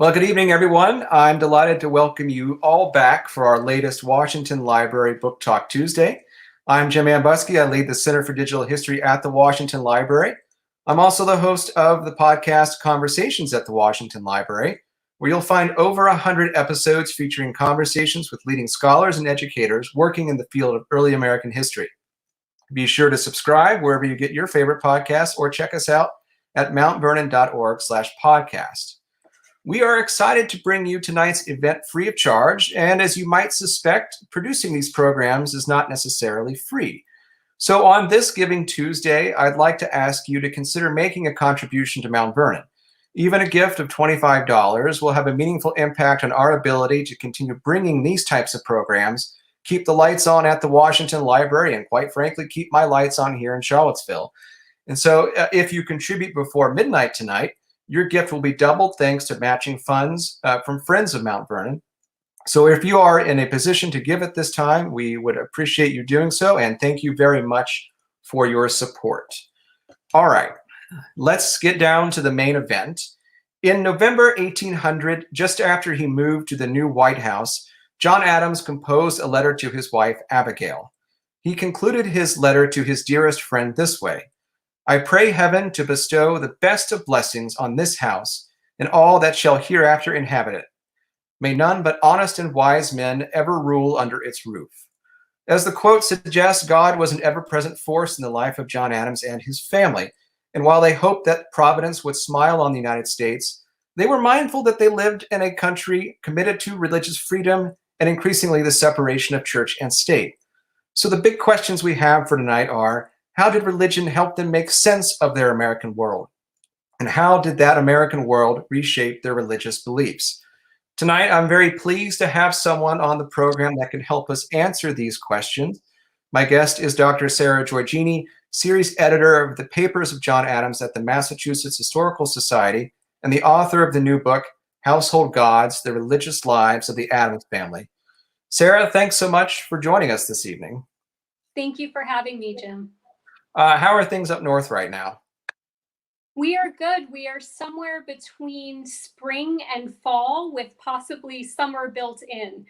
Well, good evening, everyone. I'm delighted to welcome you all back for our latest Washington Library Book Talk Tuesday. I'm Jim Ambuske. I lead the Center for Digital History at the Washington Library. I'm also the host of the podcast Conversations at the Washington Library, where you'll find over 100 episodes featuring conversations with leading scholars and educators working in the field of early American history. Be sure to subscribe wherever you get your favorite podcasts or check us out at mountvernon.org/podcast. We are excited to bring you tonight's event free of charge, and as you might suspect, producing these programs is not necessarily free. So on this Giving Tuesday, I'd like to ask you to consider making a contribution to Mount Vernon. Even a gift of $25 will have a meaningful impact on our ability to continue bringing these types of programs, keep the lights on at the Washington Library, and quite frankly, keep my lights on here in Charlottesville. And so if you contribute before midnight tonight, your gift will be doubled thanks to matching funds from Friends of Mount Vernon. So if you are in a position to give at this time, we would appreciate you doing so, and thank you very much for your support. All right, let's get down to the main event. In November 1800, just after he moved to the new White House, John Adams composed a letter to his wife, Abigail. He concluded his letter to his dearest friend this way: I pray heaven to bestow the best of blessings on this house and all that shall hereafter inhabit it. May none but honest and wise men ever rule under its roof. As the quote suggests, God was an ever-present force in the life of John Adams and his family. And while they hoped that Providence would smile on the United States, they were mindful that they lived in a country committed to religious freedom and increasingly the separation of church and state. So the big questions we have for tonight are: how did religion help them make sense of their American world? And how did that American world reshape their religious beliefs? Tonight, I'm very pleased to have someone on the program that can help us answer these questions. My guest is Dr. Sara Georgini, series editor of the Papers of John Adams at the Massachusetts Historical Society and the author of the new book, Household Gods: The Religious Lives of the Adams Family. Sara, thanks so much for joining us this evening. Thank you for having me, Jim. How are things up north right now? We are good. We are somewhere between spring and fall with possibly summer built in.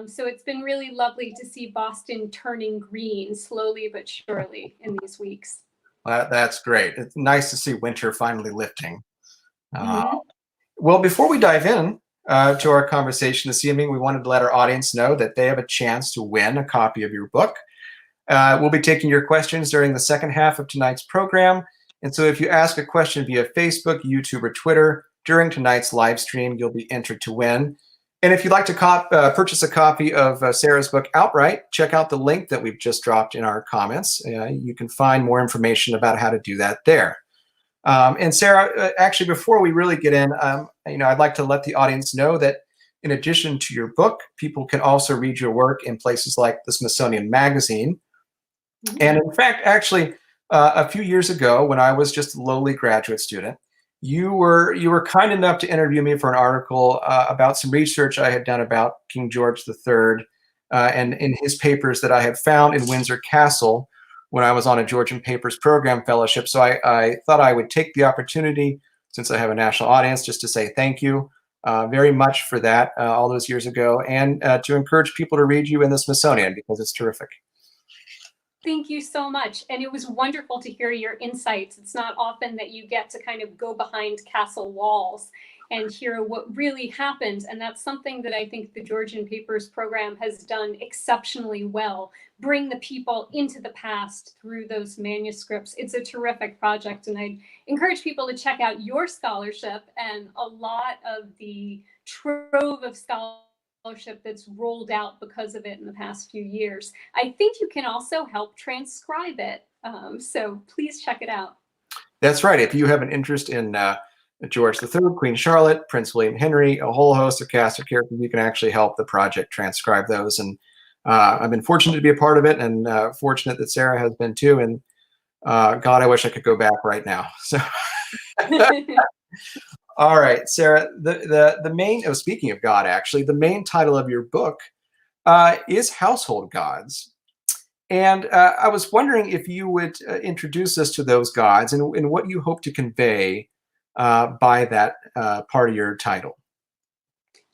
So it's been really lovely to see Boston turning green slowly but surely in these weeks. That's great. It's nice to see winter finally lifting. Well, before we dive in to our conversation this evening, we wanted to let our audience know that they have a chance to win a copy of your book. We'll be taking your questions during the second half of tonight's program. And so if you ask a question via Facebook, YouTube, or Twitter during tonight's live stream, you'll be entered to win. And if you'd like to purchase a copy of Sara's book outright, check out the link that we've just dropped in our comments. You can find more information about how to do that there. And Sara, actually, before we really get in, I'd like to let the audience know that in addition to your book, people can also read your work in places like the Smithsonian Magazine. And in fact, actually, a few years ago, when I was just a lowly graduate student, you were kind enough to interview me for an article about some research I had done about King George III and in his papers that I had found in Windsor Castle when I was on a Georgian Papers Program Fellowship. So I thought I would take the opportunity, since I have a national audience, just to say thank you very much for that all those years ago, and to encourage people to read you in the Smithsonian because it's terrific. Thank you so much. And it was wonderful to hear your insights. It's not often that you get to kind of go behind castle walls and hear what really happened. And that's something that I think the Georgian Papers program has done exceptionally well. Bring the people into the past through those manuscripts. It's a terrific project. And I encourage people to check out your scholarship and a lot of the trove of scholarship that's rolled out because of it in the past few years. I think you can also help transcribe it. So please check it out. That's right. If you have an interest in George III, Queen Charlotte, Prince William Henry, a whole host of cast of characters, you can actually help the project transcribe those. And I've been fortunate to be a part of it, and fortunate that Sara has been too. And God, I wish I could go back right now. So. All right, Sara, the main, speaking of God, actually, the main title of your book is Household Gods. And I was wondering if you would introduce us to those gods and what you hope to convey by that part of your title.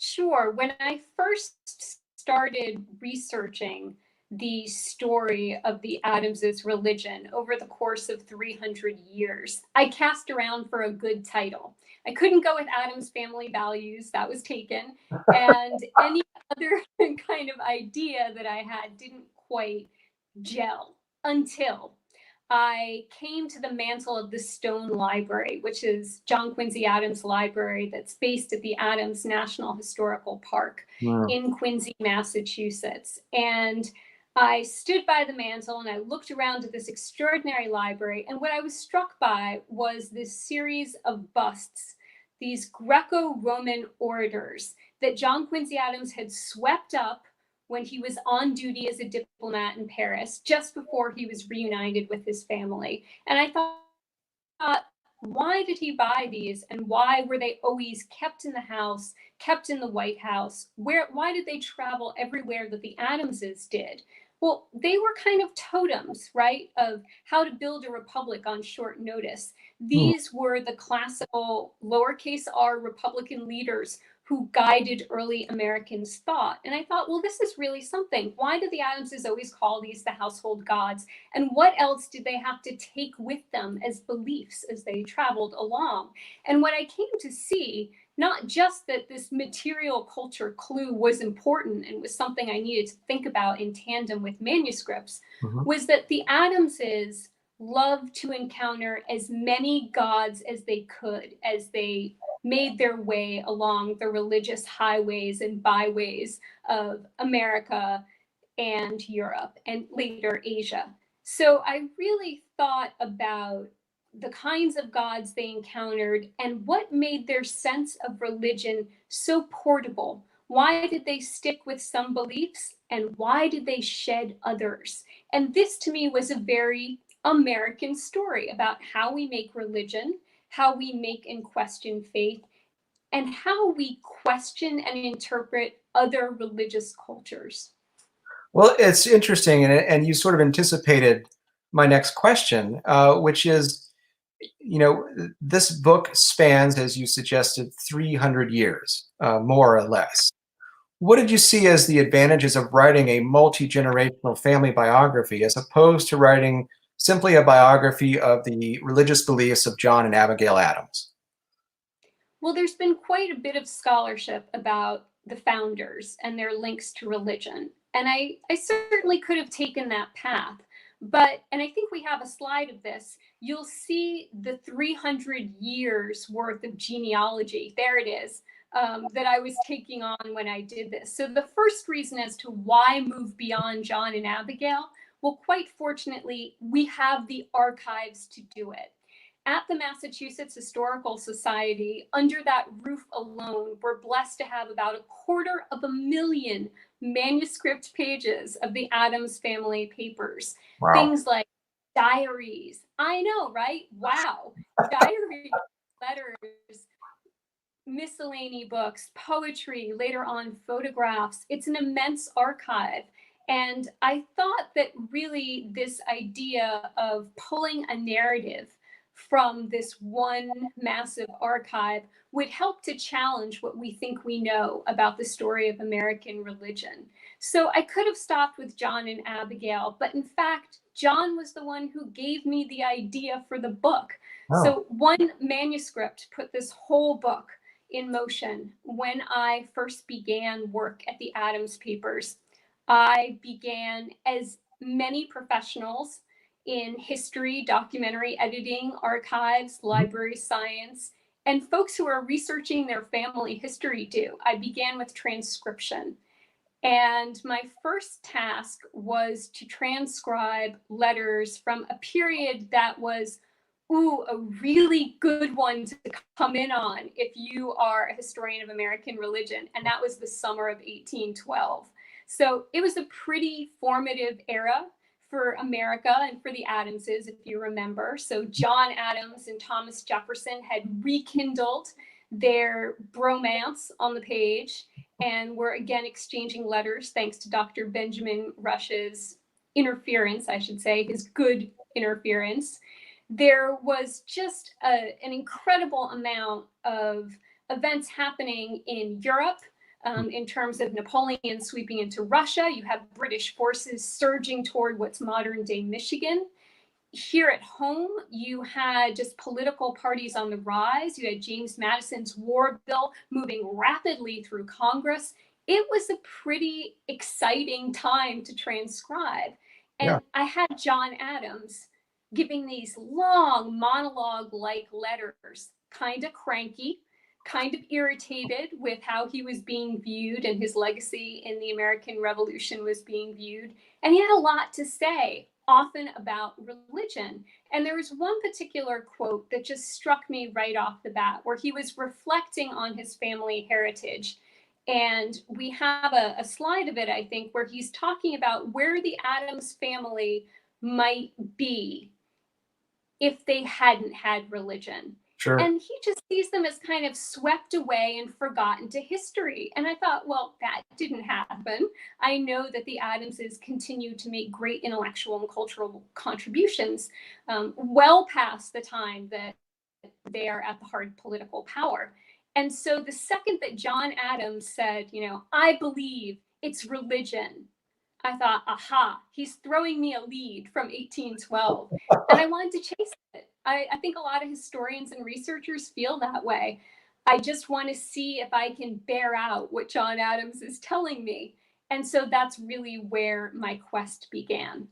Sure. When I first started researching the story of the Adamses' religion over the course of 300 years, I cast around for a good title. I couldn't go with Adam's family values, that was taken. And any other kind of idea that I had didn't quite gel until I came to the mantle of the Stone Library, which is John Quincy Adams' library that's based at the Adams National Historical Park in Quincy, Massachusetts. And I stood by the mantle and I looked around at this extraordinary library. And what I was struck by was this series of busts, these Greco-Roman orators that John Quincy Adams had swept up when he was on duty as a diplomat in Paris, just before he was reunited with his family. And I thought, why did he buy these? And why were they always kept in the house, kept in the White House? Why did they travel everywhere that the Adamses did? Well, they were kind of totems, right, of how to build a republic on short notice. These were the classical lowercase r Republican leaders who guided early Americans' thought. And I thought, well, this is really something. Why do the Adamses always call these the household gods? And what else did they have to take with them as beliefs as they traveled along? And what I came to see, not just that this material culture clue was important and was something I needed to think about in tandem with manuscripts, was that the Adamses loved to encounter as many gods as they could as they made their way along the religious highways and byways of America and Europe and later Asia. So I really thought about the kinds of gods they encountered and what made their sense of religion so portable. Why did they stick with some beliefs and why did they shed others? And this to me was a very American story about how we make religion, how we make and question faith, and how we question and interpret other religious cultures. Well, it's interesting, and you sort of anticipated my next question, which is, this book spans, as you suggested, 300 years, more or less. What did you see as the advantages of writing a multi-generational family biography as opposed to writing simply a biography of the religious beliefs of John and Abigail Adams? Well, there's been quite a bit of scholarship about the founders and their links to religion. And I certainly could have taken that path. But, and I think we have a slide of this, you'll see the 300 years worth of genealogy. There it is. That I was taking on when I did this. So the first reason as to why move beyond John and Abigail, well, quite fortunately, we have the archives to do it. At the Massachusetts Historical Society, under that roof alone, we're blessed to have about 250,000 manuscript pages of the Adams family papers. Wow. Things like diaries. I know, right? Wow. Diary letters, miscellany books, poetry, later on photographs. It's an immense archive. And I thought that really this idea of pulling a narrative from this one massive archive would help to challenge what we think we know about the story of American religion. So I could have stopped with John and Abigail, but in fact, John was the one who gave me the idea for the book. Oh. So one manuscript put this whole book in motion. When I first began work at the Adams Papers, I began, as many professionals in history, documentary editing, archives, library science, and folks who are researching their family history do. I began with transcription. And my first task was to transcribe letters from a period that was a really good one to come in on if you are a historian of American religion. And that was the summer of 1812. So it was a pretty formative era for America and for the Adamses, if you remember. So John Adams and Thomas Jefferson had rekindled their bromance on the page and were again exchanging letters thanks to Dr. Benjamin Rush's interference, I should say, his good interference. There was just an incredible amount of events happening in Europe, in terms of Napoleon sweeping into Russia. You have British forces surging toward what's modern day Michigan. Here at home, you had just political parties on the rise. You had James Madison's war bill moving rapidly through Congress. It was a pretty exciting time to transcribe. And Yeah. I had John Adams giving these long monologue-like letters, kind of cranky, kind of irritated with how he was being viewed and his legacy in the American Revolution was being viewed. And he had a lot to say, often about religion. And there was one particular quote that just struck me right off the bat, where he was reflecting on his family heritage. And we have a slide of it, I think, where he's talking about where the Adams family might be if they hadn't had religion. Sure. And he just sees them as kind of swept away and forgotten to history. And I thought, well, that didn't happen. I know that the Adamses continue to make great intellectual and cultural contributions well past the time that they are at the heart of political power. And so the second that John Adams said, I believe it's religion, I thought, aha, he's throwing me a lead from 1812. And I wanted to chase it. I think a lot of historians and researchers feel that way. I just want to see if I can bear out what John Adams is telling me. And so that's really where my quest began.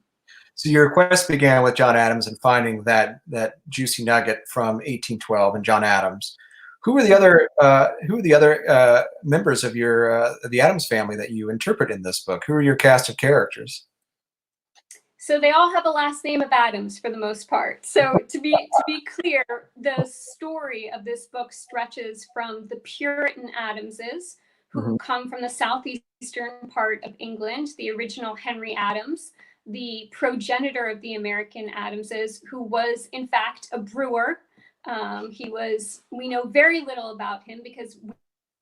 So your quest began with John Adams and finding that juicy nugget from 1812 and John Adams. Who are the other members of the Adams family that you interpret in this book? Who are your cast of characters? So they all have a last name of Adams for the most part. So to be clear, the story of this book stretches from the Puritan Adamses, who come from the southeastern part of England, the original Henry Adams, the progenitor of the American Adamses, who was in fact a brewer. We know very little about him because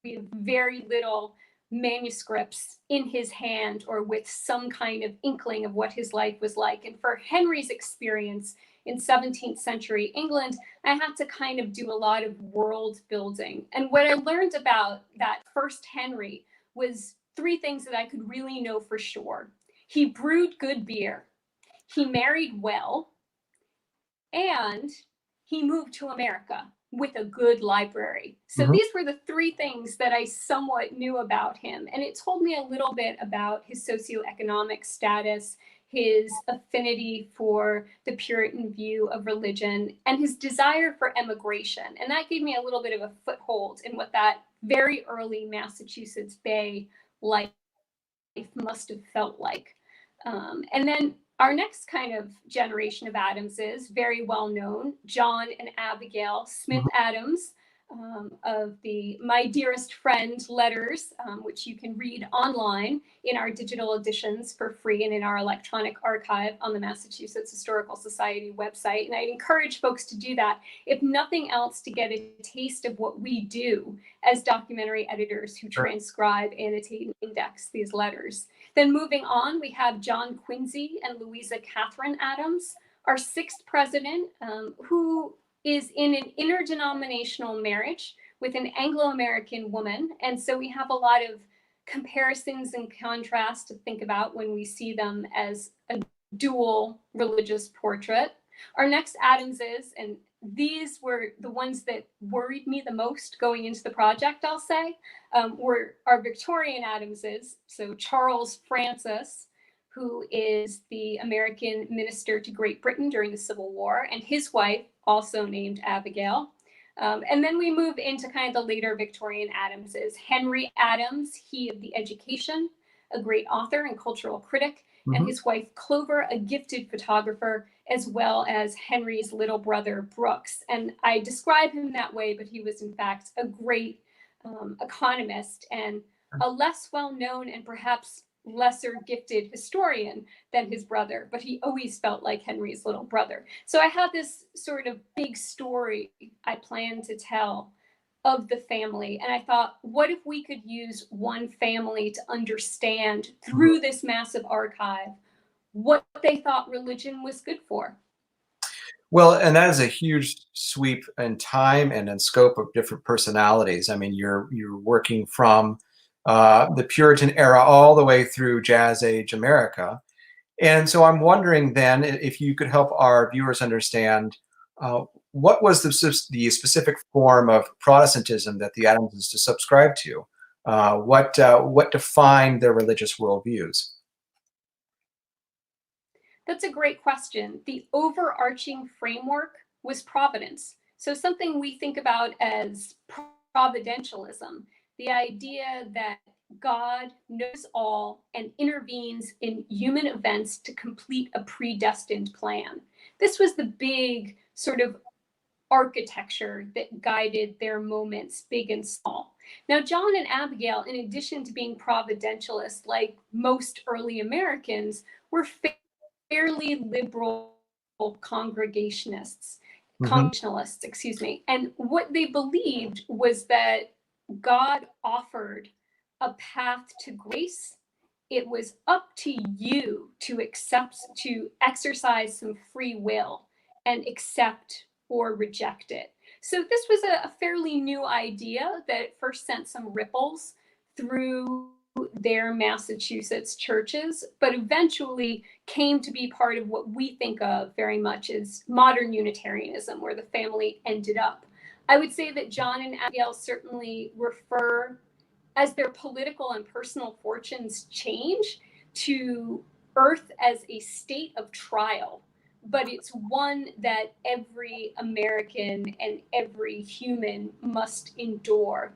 we have very little manuscripts in his hand or with some kind of inkling of what his life was like. And for Henry's experience in 17th century England, I had to kind of do a lot of world building. And what I learned about that first Henry was three things that I could really know for sure. He brewed good beer, he married well, and he moved to America with a good library. So these were the three things that I somewhat knew about him. And it told me a little bit about his socioeconomic status, his affinity for the Puritan view of religion, and his desire for emigration. And that gave me a little bit of a foothold in what that very early Massachusetts Bay life must have felt like. And then our next kind of generation of Adamses, very well known, John and Abigail Smith Adams, of the My Dearest Friend letters, which you can read online in our digital editions for free and in our electronic archive on the Massachusetts Historical Society website. And I'd encourage folks to do that, if nothing else, to get a taste of what we do as documentary editors who transcribe, annotate, and index these letters. Then moving on, we have John Quincy and Louisa Catherine Adams, our sixth president, who is in an interdenominational marriage with an Anglo-American woman. And so we have a lot of comparisons and contrasts to think about when we see them as a dual religious portrait. Our next Adamses, and these were the ones that worried me the most going into the project, I'll say, were our Victorian Adamses. So Charles Francis, who is the American minister to Great Britain during the Civil War, and his wife, also named Abigail. And then we move into kind of the later Victorian Adamses. Henry Adams, he of the Education, a great author and cultural critic, and his wife Clover, a gifted photographer, as well as Henry's little brother Brooks. And I describe him that way, but he was in fact a great economist and a less well-known and perhaps lesser gifted historian than his brother, but he always felt like Henry's little brother. So I had this sort of big story I planned to tell of the family. And I thought, what if we could use one family to understand through this massive archive what they thought religion was good for? Well, and that is a huge sweep in time and in scope of different personalities. I mean, you're working from the Puritan era all the way through Jazz Age America. And so I'm wondering then if you could help our viewers understand what was the specific form of Protestantism that the Adamses to subscribe to? What defined their religious worldviews? That's a great question. The overarching framework was providence. So something we think about as providentialism, the idea that God knows all and intervenes in human events to complete a predestined plan. This was the big sort of architecture that guided their moments, big and small. Now, John and Abigail, in addition to being providentialists, like most early Americans, were fairly liberal congregationalists, excuse me. And what they believed was that God offered a path to grace. It was up to you to exercise some free will and accept or reject it. So this was a fairly new idea that first sent some ripples through their Massachusetts churches, but eventually came to be part of what we think of very much as modern Unitarianism, where the family ended up. I would say that John and Abigail certainly refer, as their political and personal fortunes change, to earth as a state of trial, but it's one that every American and every human must endure.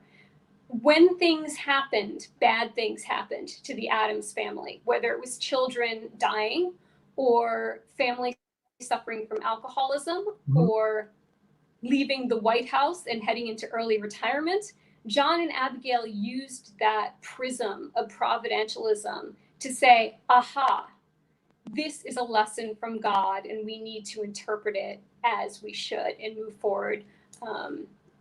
When things happened, bad things happened to the Adams family, whether it was children dying or family suffering from alcoholism or leaving the White House and heading into early retirement. John and Abigail used that prism of providentialism to say, aha, this is a lesson from God, and we need to interpret it as we should and move forward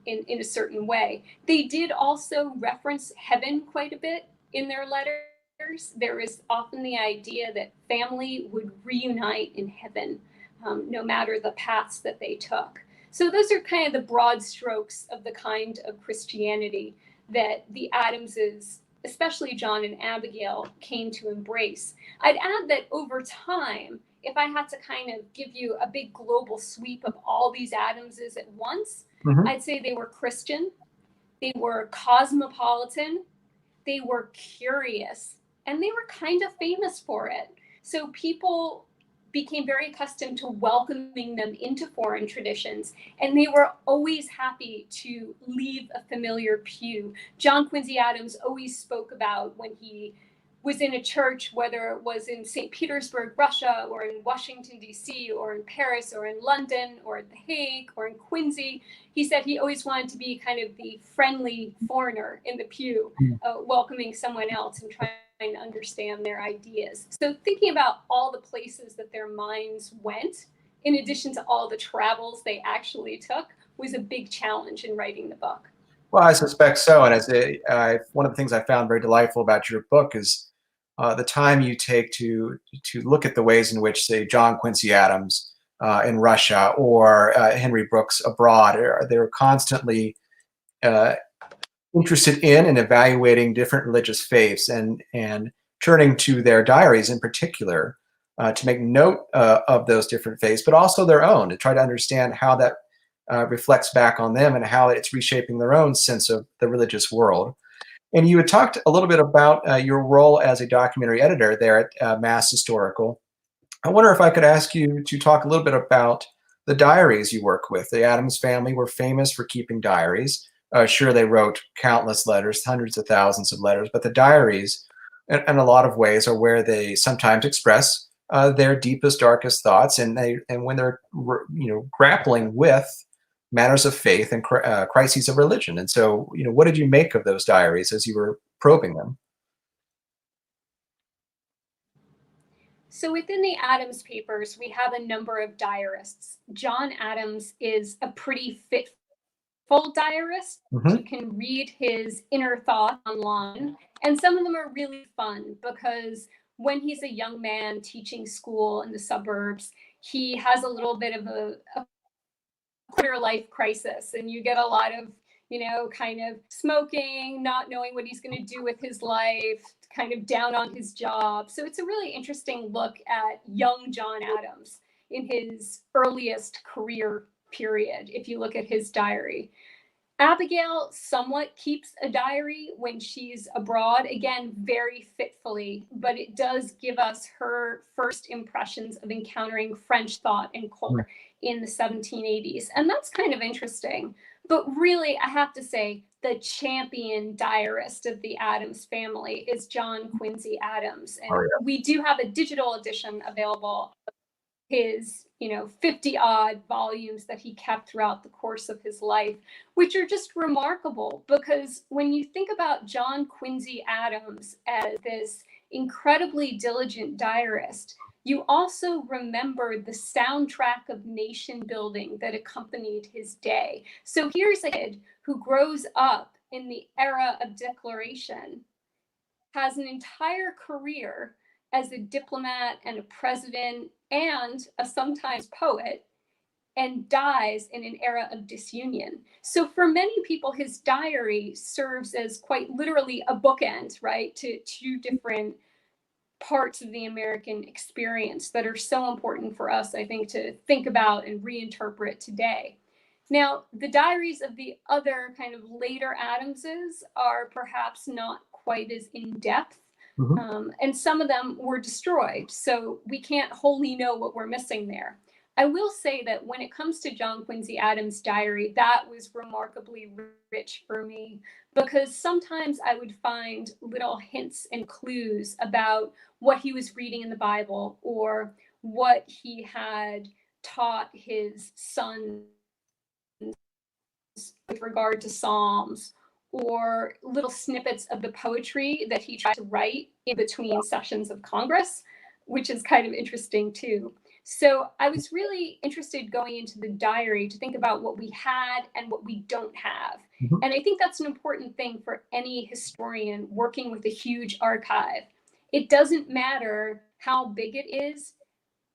in a certain way. They did also reference heaven quite a bit in their letters. There is often the idea that family would reunite in heaven, no matter the paths that they took. So those are kind of the broad strokes of the kind of Christianity that the Adamses, especially John and Abigail, came to embrace. I'd add that over time, if I had to kind of give you a big global sweep of all these Adamses at once, I'd say they were Christian, they were cosmopolitan, they were curious, and they were kind of famous for it. So people became very accustomed to welcoming them into foreign traditions, and they were always happy to leave a familiar pew. John Quincy Adams always spoke about when he was in a church, whether it was in St. Petersburg, Russia, or in Washington, D.C., or in Paris, or in London, or at The Hague, or in Quincy. He said he always wanted to be kind of the friendly foreigner in the pew, welcoming someone else and trying to understand their ideas. So thinking about all the places that their minds went, in addition to all the travels they actually took, was a big challenge in writing the book. Well, I suspect so. And one of the things I found very delightful about your book is the time you take to look at the ways in which, say, John Quincy Adams in Russia or Henry Brooks abroad, they're constantly interested in and evaluating different religious faiths and turning to their diaries in particular to make note of those different faiths, but also their own, to try to understand how that reflects back on them and how it's reshaping their own sense of the religious world. And you had talked a little bit about your role as a documentary editor there at Mass Historical. I wonder if I could ask you to talk a little bit about the diaries you work with. The Adams family were famous for keeping diaries. Sure, they wrote countless letters, hundreds of thousands of letters, but the diaries, in a lot of ways, are where they sometimes express their deepest, darkest thoughts, and when they're grappling with matters of faith and crises of religion. And so, what did you make of those diaries as you were probing them? So within the Adams papers, we have a number of diarists. John Adams is a pretty fitful diarist. You can read his inner thoughts online, and some of them are really fun because when he's a young man teaching school in the suburbs, he has a little bit of a quarter life crisis, and you get a lot of kind of smoking, not knowing what he's going to do with his life, kind of down on his job. So it's a really interesting look at young John Adams in his earliest career period, if you look at his diary. Abigail somewhat keeps a diary when she's abroad, again, very fitfully, but it does give us her first impressions of encountering French thought and culture in the 1780s. And that's kind of interesting. But really, I have to say, the champion diarist of the Adams family is John Quincy Adams. And we do have a digital edition available of his 50 odd volumes that he kept throughout the course of his life, which are just remarkable, because when you think about John Quincy Adams as this incredibly diligent diarist, you also remember the soundtrack of nation building that accompanied his day. So here's a kid who grows up in the era of declaration, has an entire career as a diplomat and a president and a sometimes poet, and dies in an era of disunion. So for many people, his diary serves as quite literally a bookend, right, to two different parts of the American experience that are so important for us, I think, to think about and reinterpret today. Now, the diaries of the other kind of later Adamses are perhaps not quite as in-depth. And some of them were destroyed, so we can't wholly know what we're missing there. I will say that when it comes to John Quincy Adams' diary, that was remarkably rich for me, because sometimes I would find little hints and clues about what he was reading in the Bible or what he had taught his sons with regard to Psalms, or little snippets of the poetry that he tried to write in between sessions of Congress, which is kind of interesting too. So I was really interested going into the diary to think about what we had and what we don't have. And I think that's an important thing for any historian working with a huge archive. It doesn't matter how big it is,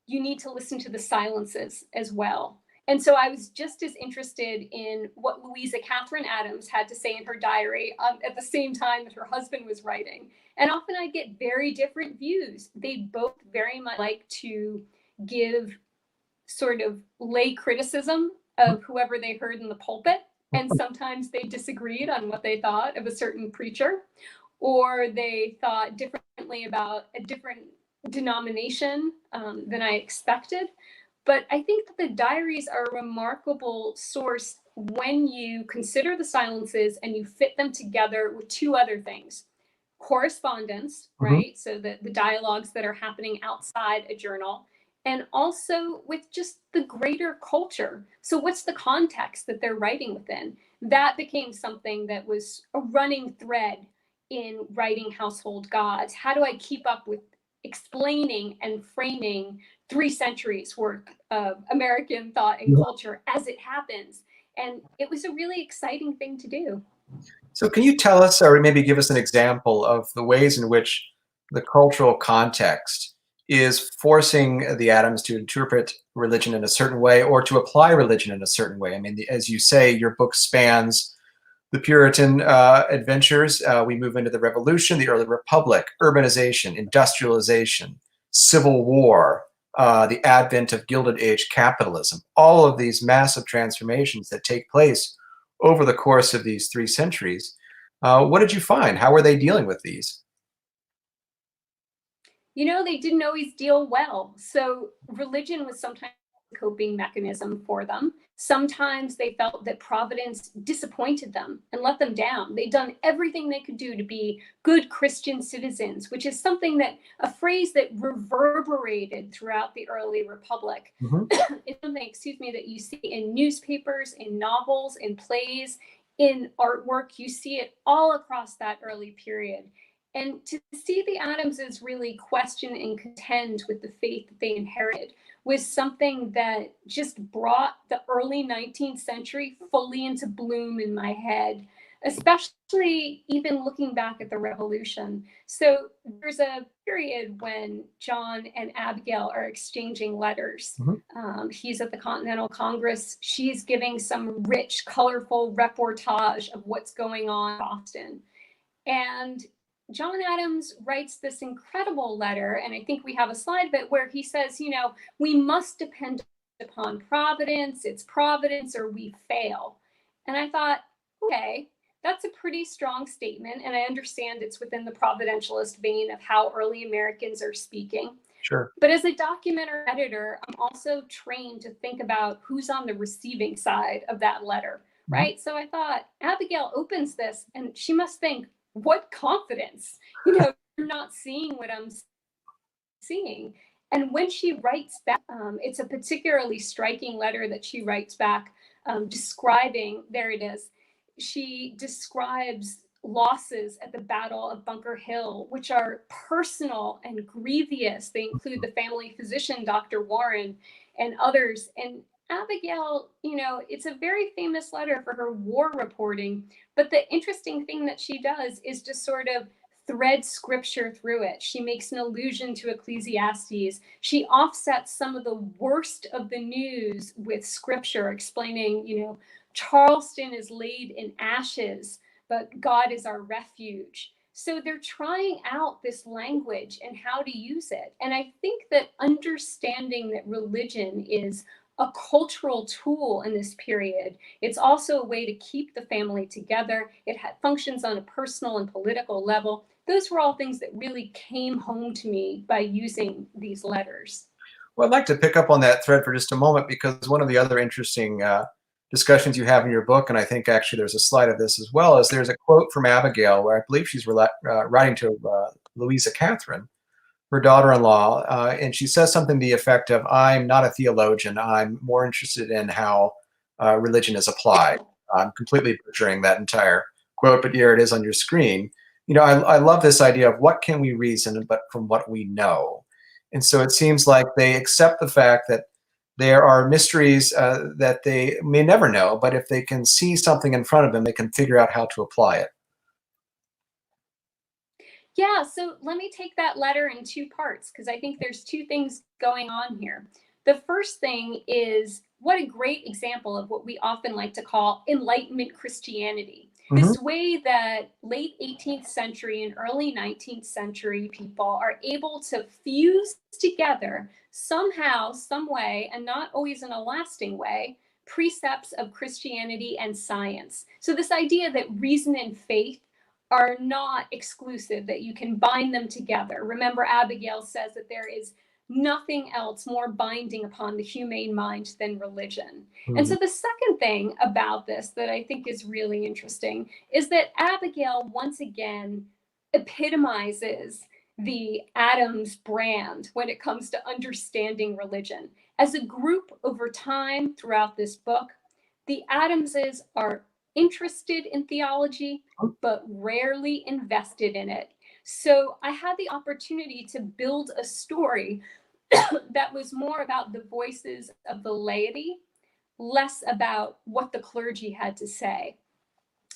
you need to listen to the silences as well. And so I was just as interested in what Louisa Catherine Adams had to say in her diary at the same time that her husband was writing. And often I get very different views. They both very much like to give sort of lay criticism of whoever they heard in the pulpit. And sometimes they disagreed on what they thought of a certain preacher, or they thought differently about a different denomination than I expected. But I think that the diaries are a remarkable source when you consider the silences and you fit them together with two other things. Correspondence, right? So the dialogues that are happening outside a journal, and also with just the greater culture. So what's the context that they're writing within? That became something that was a running thread in writing Household Gods. How do I keep up with explaining and framing 3 centuries worth of American thought and culture as it happens? And it was a really exciting thing to do. So can you tell us, or maybe give us an example of the ways in which the cultural context is forcing the Adams to interpret religion in a certain way or to apply religion in a certain way? I mean, as you say, your book spans the Puritan adventures. We move into the Revolution, the early Republic, urbanization, industrialization, Civil War, the advent of Gilded Age capitalism, all of these massive transformations that take place over the course of these 3 centuries. What did you find? How were they dealing with these? They didn't always deal well. So religion was sometimes a coping mechanism for them. Sometimes they felt that Providence disappointed them and let them down. They'd done everything they could do to be good Christian citizens, which is a phrase that reverberated throughout the early Republic. It's something, that you see in newspapers, in novels, in plays, in artwork. You see it all across that early period. And to see the Adamses really question and contend with the faith that they inherited was something that just brought the early 19th century fully into bloom in my head. especially even looking back at the Revolution. So there's a period when John and Abigail are exchanging letters. He's at the Continental Congress. She's giving some rich, colorful reportage of what's going on in Boston. And John Adams writes this incredible letter, and I think we have a slide of it, where he says, we must depend upon Providence. It's Providence or we fail. And I thought, okay, that's a pretty strong statement. And I understand it's within the providentialist vein of how early Americans are speaking. Sure. But as a documentary editor, I'm also trained to think about who's on the receiving side of that letter, right? So I thought, Abigail opens this and she must think, what confidence? You're not seeing what I'm seeing. And when she writes back, it's a particularly striking letter that she writes back describing, there it is, she describes losses at the Battle of Bunker Hill, which are personal and grievous. They include the family physician, Dr. Warren, and others. And Abigail, it's a very famous letter for her war reporting. But the interesting thing that she does is just sort of thread scripture through it. She makes an allusion to Ecclesiastes. She offsets some of the worst of the news with scripture, explaining, Charleston is laid in ashes, but God is our refuge. So they're trying out this language and how to use it. And I think that understanding that religion is a cultural tool in this period, it's also a way to keep the family together. It functions on a personal and political level. Those were all things that really came home to me by using these letters. Well, I'd like to pick up on that thread for just a moment, because one of the other interesting discussions you have in your book, and I think actually there's a slide of this as well, is there's a quote from Abigail where I believe she's writing to Louisa Catherine, her daughter-in-law, and she says something to the effect of, I'm not a theologian, I'm more interested in how religion is applied. I'm completely butchering that entire quote, but here it is on your screen. I love this idea of what can we reason but from what we know. And so it seems like they accept the fact that there are mysteries that they may never know, but if they can see something in front of them, they can figure out how to apply it. Yeah, so let me take that letter in two parts, because I think there's two things going on here. The first thing is, what a great example of what we often like to call Enlightenment Christianity. This way that late 18th century and early 19th century people are able to fuse together somehow, some way, and not always in a lasting way, precepts of Christianity and science. So this idea that reason and faith are not exclusive, that you can bind them together. Remember, Abigail says that there is nothing else more binding upon the humane mind than religion. And so the second thing about this that I think is really interesting is that Abigail once again epitomizes the Adams brand when it comes to understanding religion. As a group over time throughout this book, the Adamses are interested in theology, but rarely invested in it. So I had the opportunity to build a story that was more about the voices of the laity, less about what the clergy had to say.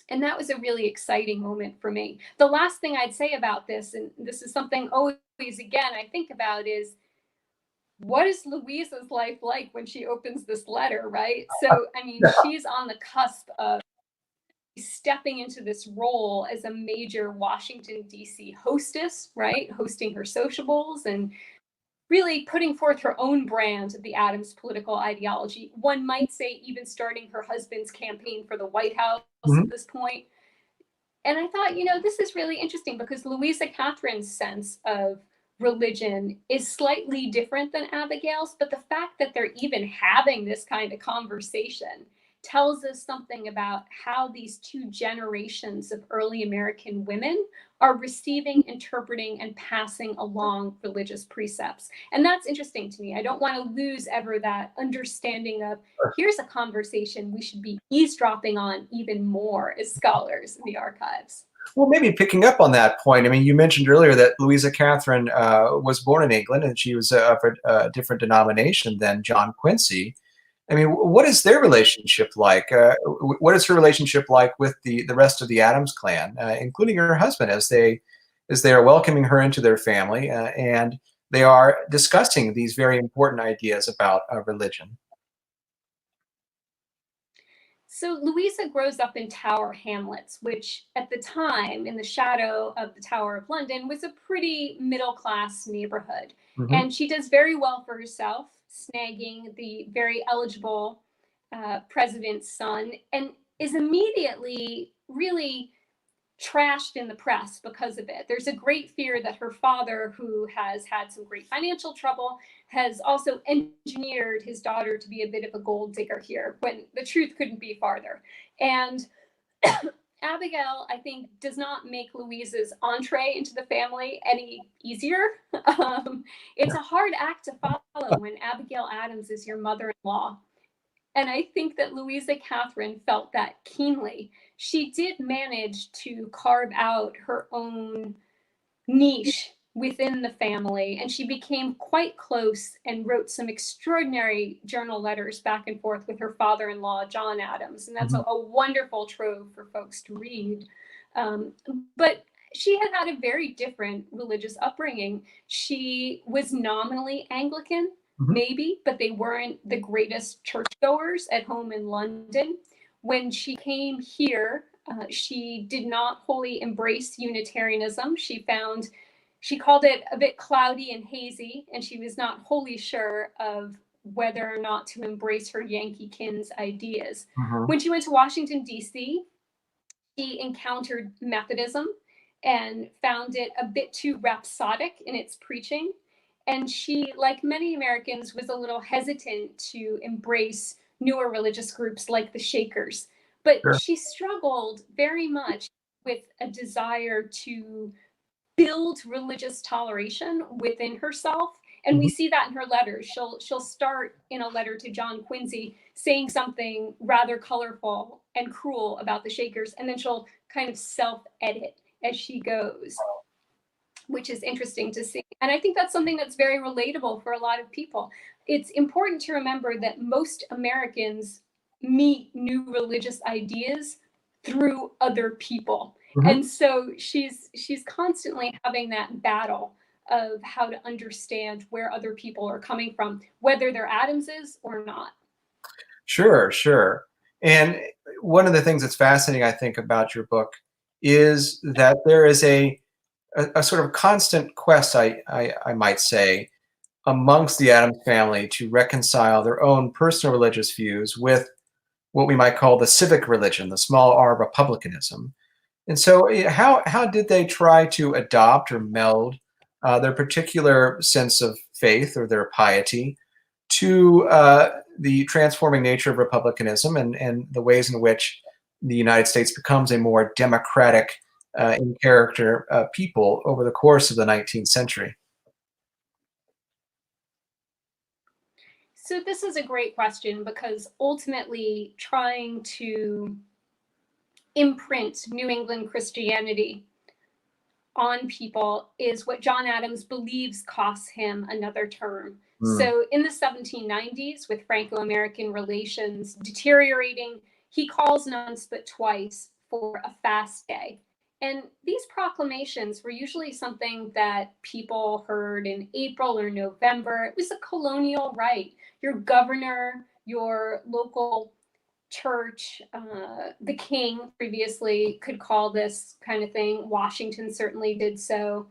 And that was a really exciting moment for me. The last thing I'd say about this, and this is something always, again, I think about, is what is Louisa's life like when she opens this letter, right? So, I mean, she's on the cusp of stepping into this role as a major Washington, D.C. hostess, right? Hosting her sociables and really putting forth her own brand of the Adams political ideology. One might say even starting her husband's campaign for the White House at this point. And I thought, this is really interesting because Louisa Catherine's sense of religion is slightly different than Abigail's, but the fact that they're even having this kind of conversation tells us something about how these two generations of early American women are receiving, interpreting, and passing along religious precepts. And that's interesting to me. I don't want to lose ever that understanding of, here's a conversation we should be eavesdropping on even more as scholars in the archives. Well, maybe picking up on that point, I mean, you mentioned earlier that Louisa Catherine was born in England, and she was of a different denomination than John Quincy. I mean, what is their relationship like? What is her relationship like with the rest of the Adams clan, including her husband, as they are welcoming her into their family and they are discussing these very important ideas about religion? So Louisa grows up in Tower Hamlets, which at the time, in the shadow of the Tower of London, was a pretty middle class neighborhood. Hmm. And she does very well for herself, snagging the very eligible president's son, and is immediately really trashed in the press because of it. There's a great fear that her father, who has had some great financial trouble, has also engineered his daughter to be a bit of a gold digger here, when the truth couldn't be farther. And Abigail, I think, does not make Louisa's entree into the family any easier. It's a hard act to follow when Abigail Adams is your mother in law. And I think that Louisa Catherine felt that keenly. She did manage to carve out her own niche within the family, and she became quite close and wrote some extraordinary journal letters back and forth with her father-in-law, John Adams. And that's Hmm. a wonderful trove for folks to read. Um, but she had had a very different religious upbringing. She was nominally Anglican, Hmm. maybe, but they weren't the greatest churchgoers at home in London. When she came here, she did not wholly embrace Unitarianism. She called it a bit cloudy and hazy, and she was not wholly sure of whether or not to embrace her Yankee kin's ideas. Hmm. When she went to Washington, D.C., she encountered Methodism and found it a bit too rhapsodic in its preaching. And she, like many Americans, was a little hesitant to embrace newer religious groups like the Shakers. But Sure. she struggled very much with a desire to build religious toleration within herself. And we Hmm. see that in her letters. She'll start in a letter to John Quincy saying something rather colorful and cruel about the Shakers, and then she'll kind of self-edit as she goes, which is interesting to see. And I think that's something that's very relatable for a lot of people. It's important to remember that most Americans meet new religious ideas through other people. Hmm. And so she's constantly having that battle of how to understand where other people are coming from, whether they're Adamses or not. Sure, sure. And one of the things that's fascinating, I think, about your book is that there is a sort of constant quest, I might say, amongst the Adams family to reconcile their own personal religious views with what we might call the civic religion, the small r republicanism. And so, how did they try to adopt or meld their particular sense of faith or their piety to the transforming nature of republicanism and the ways in which the United States becomes a more democratic in character people over the course of the 19th century? So this is a great question because ultimately trying to imprint New England Christianity on people is what John Adams believes costs him another term. Mm. So in the 1790s, with Franco American relations deteriorating, he calls once but twice for a fast day. And these proclamations were usually something that people heard in April or November. It was a colonial right. Your governor, your local church, the king previously could call this kind of thing. Washington certainly did so.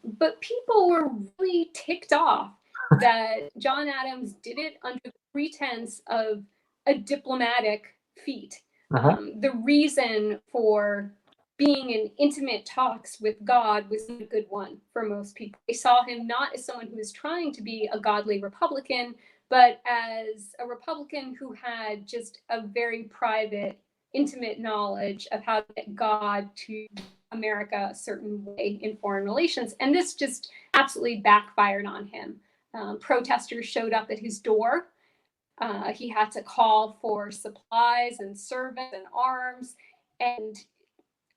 But people were really ticked off that John Adams did it under the pretense of a diplomatic feat. Uh-huh. The reason for being in intimate talks with God was a good one for most people. They saw him not as someone who was trying to be a godly Republican, but as a Republican who had just a very private, intimate knowledge of how to get God to America a certain way in foreign relations. And this just absolutely backfired on him. Protesters showed up at his door. He had to call for supplies and servants and arms. And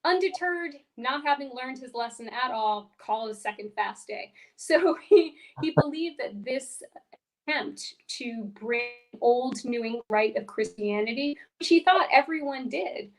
undeterred, not having learned his lesson at all, called a second fast day. So he believed that this attempt to bring old New England rite of Christianity, which he thought everyone did,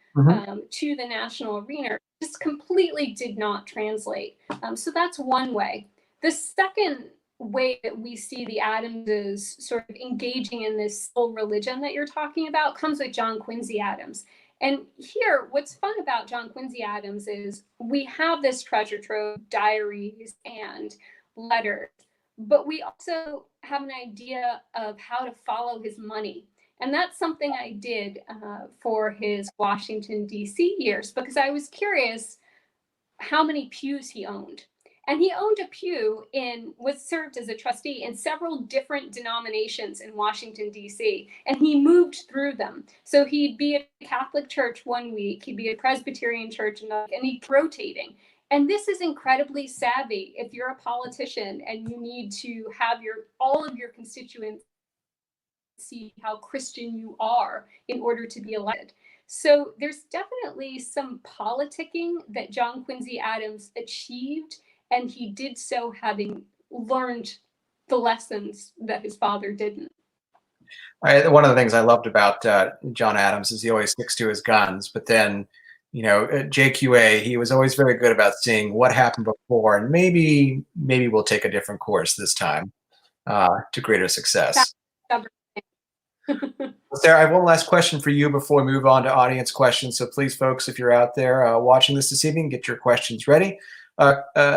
to the national arena, just completely did not translate. So that's one way. The second way that we see the Adamses sort of engaging in this whole religion that you're talking about comes with John Quincy Adams. And here, what's fun about John Quincy Adams is we have this treasure trove, diaries and letters, but we also have an idea of how to follow his money. And that's something I did for his Washington, D.C. years, because I was curious how many pews he owned. And he owned a pew was served as a trustee in several different denominations in Washington, D.C., and he moved through them. So he'd be at a Catholic church one week, he'd be at a Presbyterian church another, and he'd rotating. And this is incredibly savvy if you're a politician and you need to have all of your constituents see how Christian you are in order to be elected. So there's definitely some politicking that John Quincy Adams achieved, and he did so having learned the lessons that his father didn't. One of the things I loved about John Adams is he always sticks to his guns, but then, at JQA, he was always very good about seeing what happened before, and maybe we'll take a different course this time to greater success. Sarah, I have one last question for you before we move on to audience questions. So please, folks, if you're out there watching this evening, get your questions ready.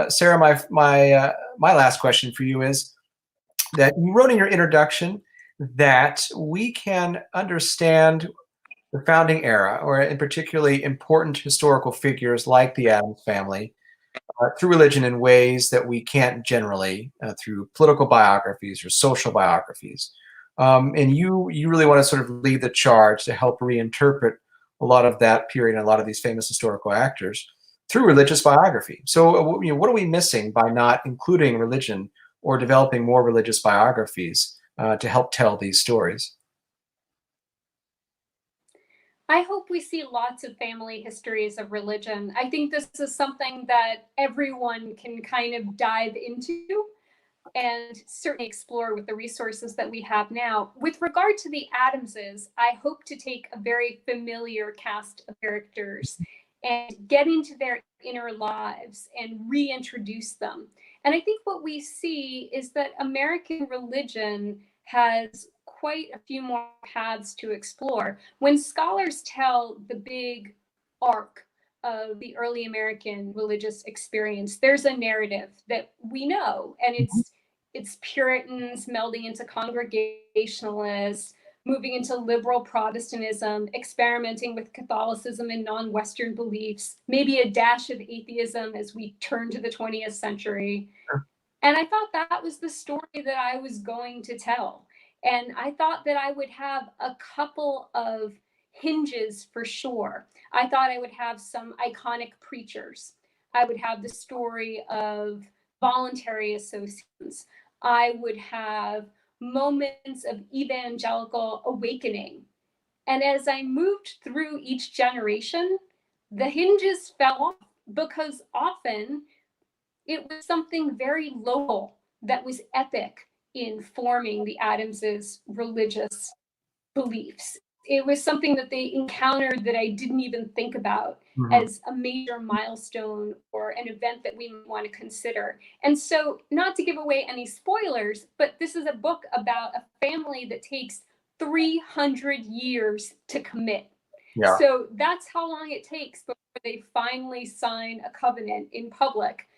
Sarah, my last question for you is that you wrote in your introduction that we can understand the founding era, or in particularly important historical figures like the Adams family, through religion in ways that we can't generally through political biographies or social biographies. And you really want to sort of lead the charge to help reinterpret a lot of that period and a lot of these famous historical actors through religious biography. So what are we missing by not including religion or developing more religious biographies to help tell these stories? I hope we see lots of family histories of religion. I think this is something that everyone can kind of dive into and certainly explore with the resources that we have now. With regard to the Adamses, I hope to take a very familiar cast of characters and get into their inner lives and reintroduce them. And I think what we see is that American religion has quite a few more paths to explore. When scholars tell the big arc of the early American religious experience, there's a narrative that we know, and it's Puritans melding into Congregationalists, moving into liberal Protestantism, experimenting with Catholicism and non-Western beliefs, maybe a dash of atheism as we turn to the 20th century. And I thought that was the story that I was going to tell. And I thought that I would have a couple of hinges for sure. I thought I would have some iconic preachers. I would have the story of voluntary associations. I would have moments of evangelical awakening. And as I moved through each generation, the hinges fell off because often it was something very local that was epic in forming the Adamses' religious beliefs. It was something that they encountered that I didn't even think about as a major milestone or an event that we want to consider. And so, not to give away any spoilers, but this is a book about a family that takes 300 years to commit. Yeah. So that's how long it takes before they finally sign a covenant in public.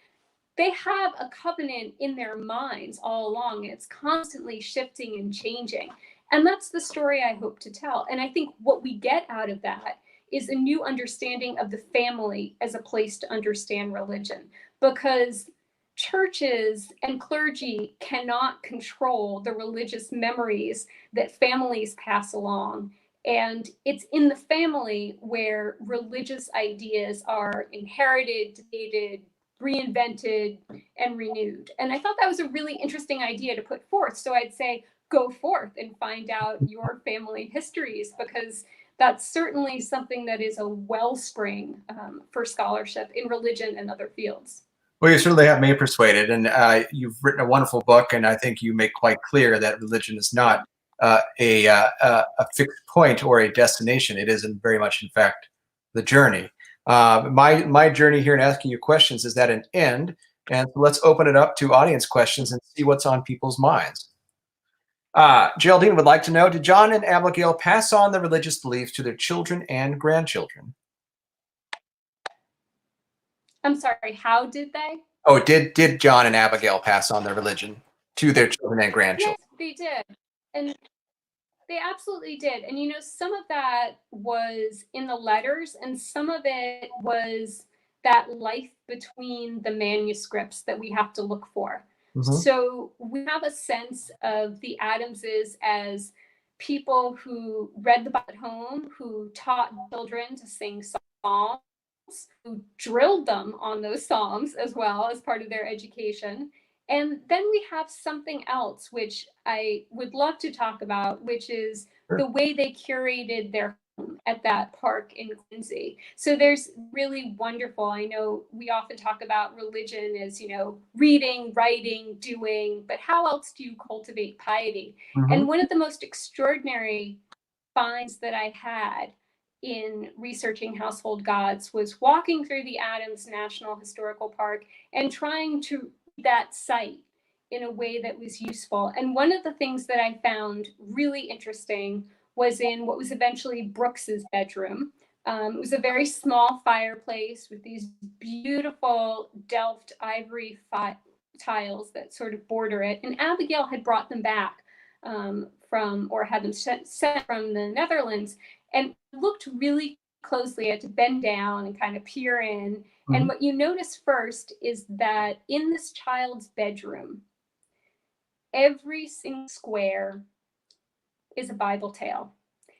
They have a covenant in their minds all along, and it's constantly shifting and changing. And that's the story I hope to tell. And I think what we get out of that is a new understanding of the family as a place to understand religion, because churches and clergy cannot control the religious memories that families pass along. And it's in the family where religious ideas are inherited, debated, reinvented, and renewed. And I thought that was a really interesting idea to put forth. So I'd say, go forth and find out your family histories, because that's certainly something that is a wellspring for scholarship in religion and other fields. Well, you certainly have me persuaded, and you've written a wonderful book, and I think you make quite clear that religion is not a fixed point or a destination. It is very much, in fact, the journey. My journey here in asking you questions is at an end, and so let's open it up to audience questions and see what's on people's minds. Geraldine would like to know, did John and Abigail pass on the religious beliefs to their children and grandchildren? I'm sorry, how did they? Oh, did John and Abigail pass on their religion to their children and Yes, grandchildren? they did. And they absolutely did. And some of that was in the letters, and some of it was that life between the manuscripts that we have to look for. Mhm. So we have a sense of the Adamses as people who read the Bible at home, who taught children to sing psalms, who drilled them on those psalms as well as part of their education. And then we have something else, which I would love to talk about, which is Sure. the way they curated their home at that park in Quincy. So there's really wonderful. I know we often talk about religion as, reading, writing, doing, but how else do you cultivate piety? Mhm. And one of the most extraordinary finds that I had in researching household gods was walking through the Adams National Historical Park and trying to that site in a way that was useful. And one of the things that I found really interesting was in what was eventually Brooks's bedroom. It was a very small fireplace with these beautiful Delft ivory tiles that sort of border it. And Abigail had brought them back or had them sent from the Netherlands, and looked really closely. I had to bend down and kind of peer in. Mm-hmm. And what you notice first is that in this child's bedroom, every single square is a Bible tale.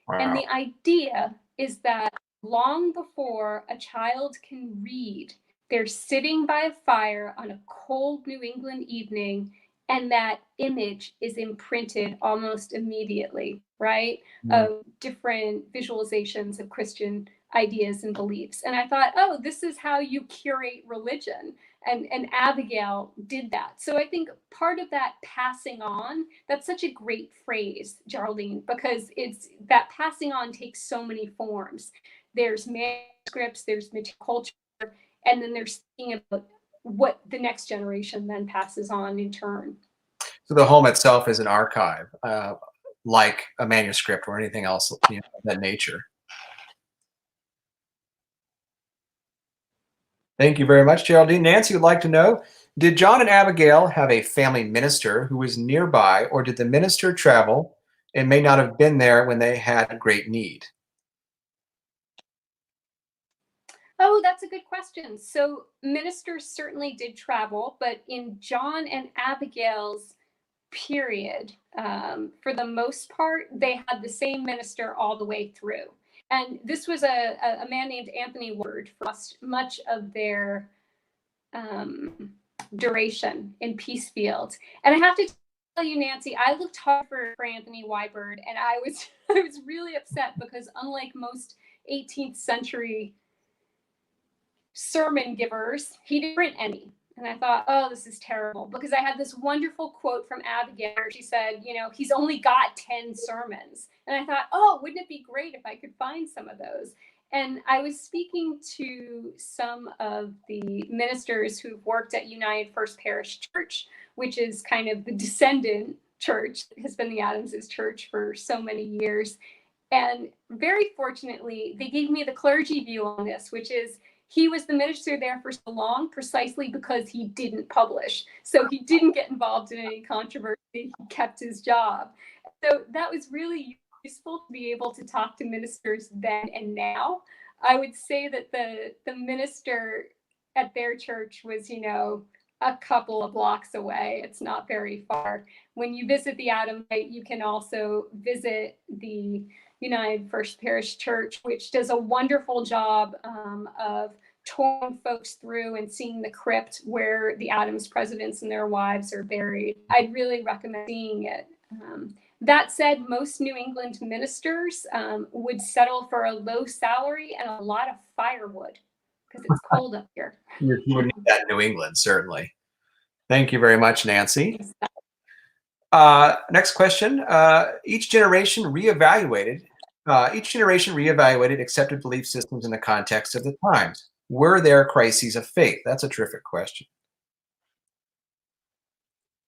Wow. And the idea is that long before a child can read, they're sitting by a fire on a cold New England evening, and that image is imprinted almost immediately, right? Of different visualizations of Christian ideas and beliefs. And I thought, oh, this is how you curate religion. And Abigail did that. So I think part of that passing on, that's such a great phrase, Geraldine, because it's that passing on takes so many forms. There's manuscripts, there's material culture, and then there's thinking about what the next generation then passes on in turn. So the home itself is an archive, like a manuscript or anything else of that nature. Thank you very much, Geraldine. Nancy would like to know, did John and Abigail have a family minister who was nearby, or did the minister travel and may not have been there when they had great need? Oh, that's a good question. So ministers certainly did travel, but in John and Abigail's period, for the most part, they had the same minister all the way through. And this was a man named Anthony Ward for much of their duration in Peacefield. And I have to tell you, Nancy, I looked hard for Anthony Wybird, and I was really upset because unlike most 18th century sermon givers, he didn't print any. And I thought, oh, this is terrible, because I had this wonderful quote from Abigail where she said, he's only got 10 sermons. And I thought, oh, wouldn't it be great if I could find some of those? And I was speaking to some of the ministers who've worked at United First Parish Church, which is kind of the descendant church, has been the Adamses' church for so many years. And very fortunately, they gave me the clergy view on this, which is he was the minister there for so long precisely because he didn't publish. So he didn't get involved in any controversy. He kept his job. So that was really useful to be able to talk to ministers then and now. I would say that the minister at their church was, a couple of blocks away. It's not very far. When you visit the Adams site, you can also visit the United First Parish Church, which does a wonderful job of touring folks through and seeing the crypt where the Adams presidents and their wives are buried. I'd really recommend seeing it. That said, most New England ministers would settle for a low salary and a lot of firewood. because it's cold up here. You would need that in New England, certainly. Thank you very much, Nancy. Next question. Each generation reevaluated accepted belief systems in the context of the times. Were there crises of faith? That's a terrific question.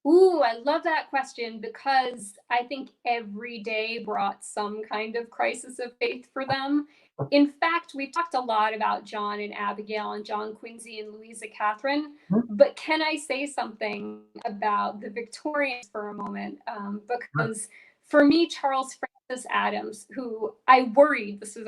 Ooh, I love that question, because I think every day brought some kind of crisis of faith for them. In fact, we've talked a lot about John and Abigail and John Quincy and Louisa Catherine, but can I say something about the Victorians for a moment? Because for me, Charles Francis Adams, who I worried, this is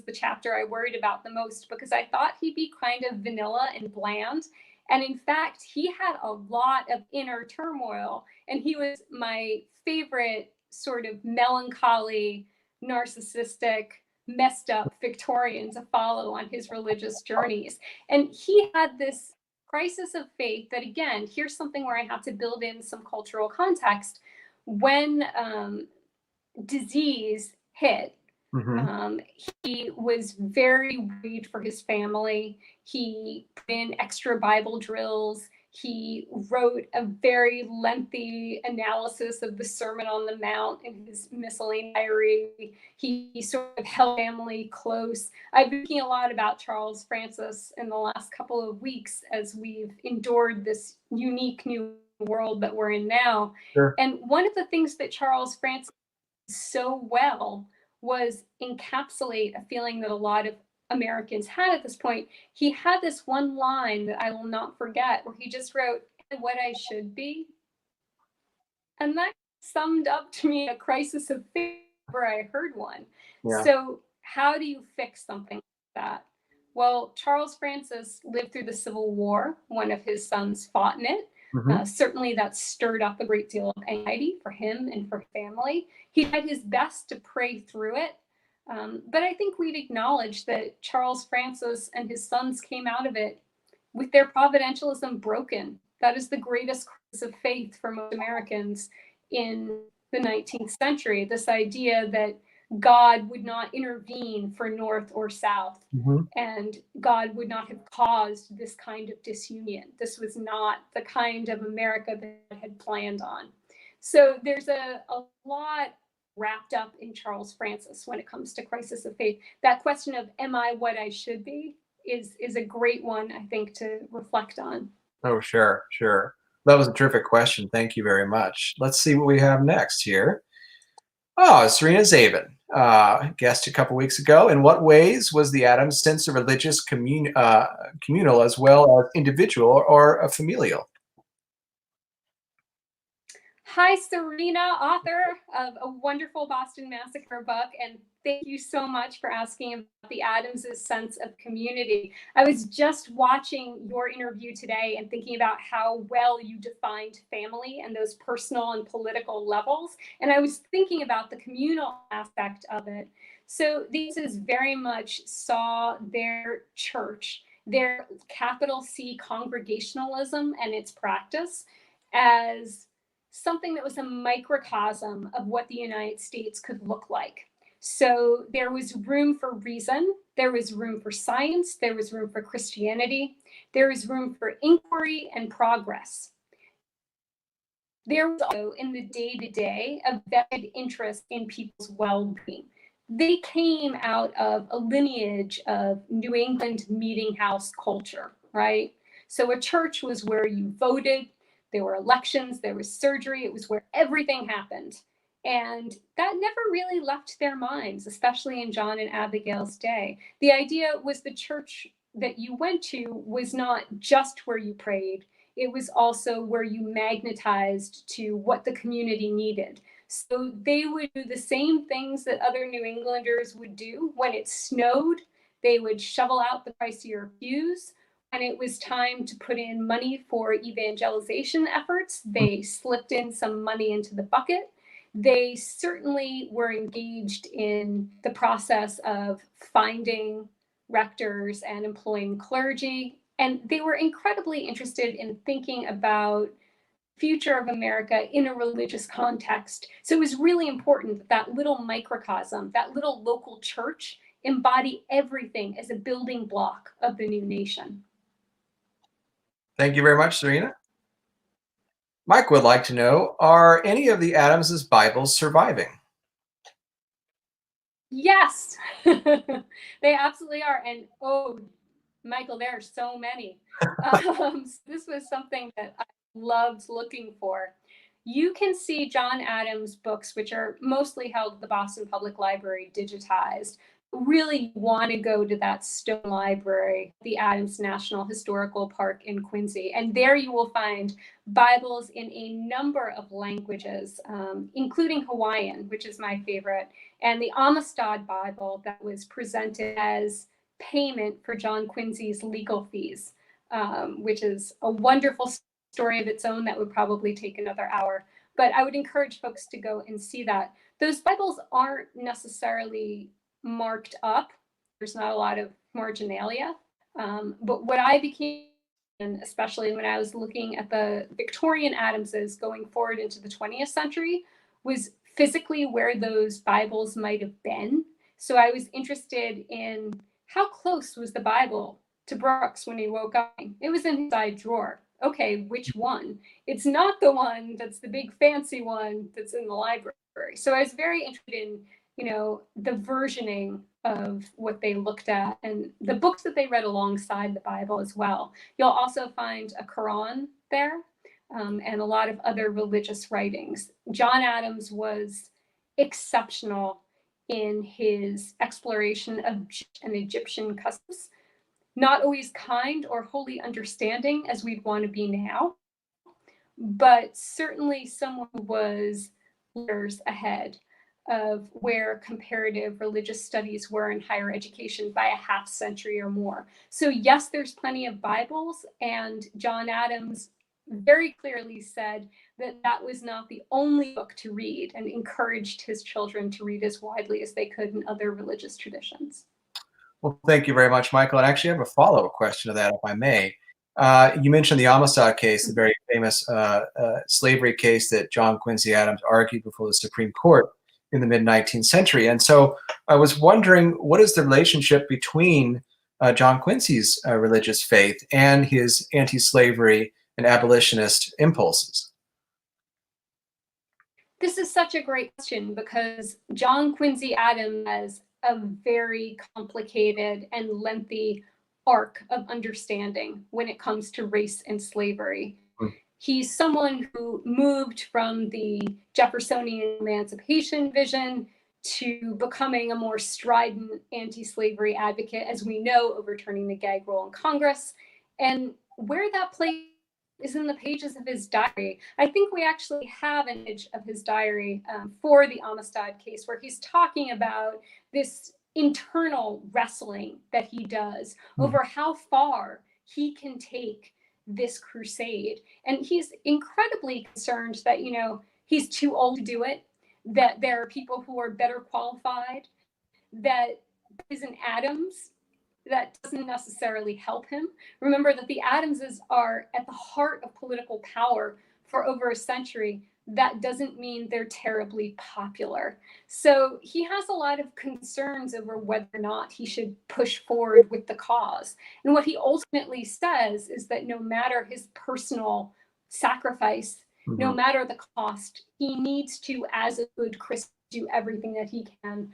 the chapter I worried about the most, because I thought he'd be kind of vanilla and bland. And in fact, he had a lot of inner turmoil, and he was my favorite sort of melancholy, narcissistic, messed up Victorian to follow on his religious journeys. And he had this crisis of faith that, again, here's something where I have to build in some cultural context. When disease hit, he was very worried for his family. He put in extra Bible drills. He wrote a very lengthy analysis of the Sermon on the Mount in his miscellany diary. He sort of held family close. I've been thinking a lot about Charles Francis in the last couple of weeks as we've endured this unique new world that we're in now. Sure. And one of the things that Charles Francis did so well was encapsulate a feeling that a lot of Americans had at this point. He had this one line that I will not forget, where he just wrote, "What I should be." And that summed up to me a crisis of faith where I heard one. Yeah. So how do you fix something like that? Well, Charles Francis lived through the Civil War. One of his sons fought in it. Certainly that stirred up a great deal of anxiety for him and for family. He tried his best to pray through it. But I think we'd acknowledge that Charles Francis and his sons came out of it with their providentialism broken. That is the greatest crisis of faith for most Americans in the 19th century. This idea that God would not intervene for North or South, and God would not have caused this kind of disunion. This was not the kind of America that had planned on. So there's a lot wrapped up in Charles Francis when it comes to crisis of faith. That question of, am I what I should be, is a great one, I think, to reflect on. Oh, sure. That was a terrific question. Thank you very much. Let's see what we have next here. Oh, Serena Zabin, guest a couple weeks ago. In what ways was the Adams sense of religious communal as well as individual or familial? Hi, Serena, author of a wonderful Boston Massacre book, and thank you so much for asking about the Adams' sense of community. I was just watching your interview today and thinking about how well you defined family and those personal and political levels, and I was thinking about the communal aspect of it. So these very much saw their church, their capital C congregationalism and its practice, as something that was a microcosm of what the United States could look like. So there was room for reason, there was room for science, there was room for Christianity, there was room for inquiry and progress. There was also, in the day-to-day, a vested interest in people's well-being. They came out of a lineage of New England meeting house culture, right? So a church was where you voted, there were elections, there was surgery, it was where everything happened. And that never really left their minds, especially in John and Abigail's day. The idea was the church that you went to was not just where you prayed, it was also where you magnetized to what the community needed. So they would do the same things that other New Englanders would do. When it snowed, they would shovel out the pricier pews. When it was time to put in money for evangelization efforts, they slipped in some money into the bucket. They certainly were engaged in the process of finding rectors and employing clergy. And they were incredibly interested in thinking about the future of America in a religious context. So it was really important that that little microcosm, that little local church embody everything as a building block of the new nation. Thank you very much, Serena. Mike would like to know, are any of the Adams's Bibles surviving? Yes, they absolutely are. And oh, Michael, there are so many. This was something that I loved looking for. You can see John Adams' books, which are mostly held at the Boston Public Library, digitized. Really want to go to that Stone Library, the Adams National Historical Park in Quincy. And there you will find Bibles in a number of languages, including Hawaiian, which is my favorite, and the Amistad Bible that was presented as payment for John Quincy's legal fees, which is a wonderful story of its own that would probably take another hour. But I would encourage folks to go and see that. Those Bibles aren't necessarily marked up. There's not a lot of marginalia. But what I became, and especially when I was looking at the Victorian Adamses going forward into the 20th century, was physically where those Bibles might have been. So I was interested in how close was the Bible to Brooks when he woke up. It was in his side drawer. Okay, which one? It's not the one that's the big fancy one that's in the library. So I was very interested in, the versioning of what they looked at and the books that they read alongside the Bible as well. You'll also find a Quran there, and a lot of other religious writings. John Adams was exceptional in his exploration of an Egyptian customs, not always kind or wholly understanding as we'd want to be now, but certainly someone who was years ahead of where comparative religious studies were in higher education by a half century or more. So yes, there's plenty of Bibles, and John Adams very clearly said that that was not the only book to read, and encouraged his children to read as widely as they could in other religious traditions. Well, thank you very much, Michael. And actually, I have a follow-up question to that, if I may. You mentioned the Amistad Case, the very famous slavery case that John Quincy Adams argued before the Supreme Court in the mid-19th century. And so I was wondering, what is the relationship between John Quincy's religious faith and his anti-slavery and abolitionist impulses? This is such a great question because John Quincy Adams has a very complicated and lengthy arc of understanding when it comes to race and slavery. He's someone who moved from the Jeffersonian emancipation vision to becoming a more strident anti-slavery advocate, as we know, overturning the gag rule in Congress. And where that plays is in the pages of his diary. I think we actually have an image of his diary for the Amistad Case, where he's talking about this internal wrestling that he does over how far he can take this crusade. And he's incredibly concerned that, he's too old to do it, that there are people who are better qualified, that isn't Adams. That doesn't necessarily help him. Remember that the Adamses are at the heart of political power for over a century. That doesn't mean they're terribly popular. So he has a lot of concerns over whether or not he should push forward with the cause. And what he ultimately says is that no matter his personal sacrifice, no matter the cost, he needs to, as a good Christian, do everything that he can